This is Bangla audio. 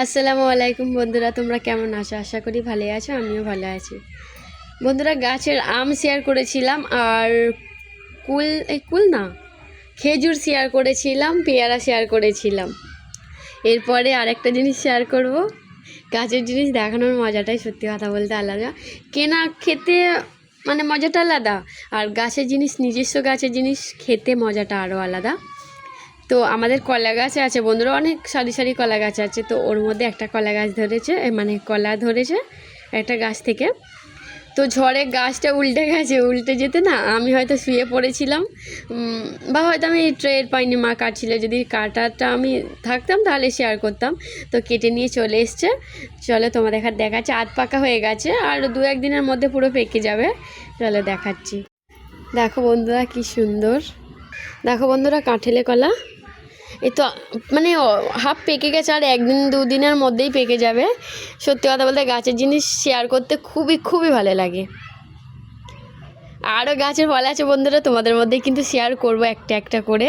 আসসালামু আলাইকুম বন্ধুরা, তোমরা কেমন আছো? আশা করি ভালো আছো, আমিও ভালো আছি। বন্ধুরা, গাছের আম শেয়ার করেছিলাম, আর কুল না, খেজুর শেয়ার করেছিলাম, পেয়ারা শেয়ার করেছিলাম। এরপরে আরেকটা জিনিস শেয়ার করব। গাছের জিনিস দেখানোর মজাটাই সত্যি কথা বলতে আলাদা। কেনা খেতে মানে মজাটা আলাদা, আর গাছের জিনিস, নিজস্ব গাছের জিনিস খেতে মজাটা আরও আলাদা। তো আমাদের কলা গাছ আছে বন্ধুরা, অনেক সারি সারি কলা গাছ আছে। তো ওর মধ্যে একটা কলা গাছ ধরেছে, মানে কলা ধরেছে একটা গাছ থেকে। তো ঝড়ে গাছটা উল্টে গেছে, উল্টে যেতে না আমি হয়তো শুয়ে পড়েছিলাম, বা হয়তো আমি ট্রের পাইনি, মা কাটছিল। যদি কাটাটা আমি থাকতাম তাহলে শেয়ার করতাম। তো কেটে নিয়ে চলে এসছে। চলো তোমাদের দেখাচ্ছে, আধ পাকা হয়ে গেছে, আর 2-1 দিনের মধ্যে পুরো পেকে যাবে। চলো দেখাচ্ছি। দেখো বন্ধুরা কি সুন্দর, দেখো বন্ধুরা কাঁঠালে কলা। এই তো মানে হাফ পেকে গেছে, আর 1-2 দিনের মধ্যেই পেকে যাবে। সত্যি কথা বলতে গাছের জিনিস শেয়ার করতে খুবই খুবই ভালো লাগে। আরও গাছের ফল আছে বন্ধুরা, তোমাদের মধ্যেই কিন্তু শেয়ার করব একটা একটা করে।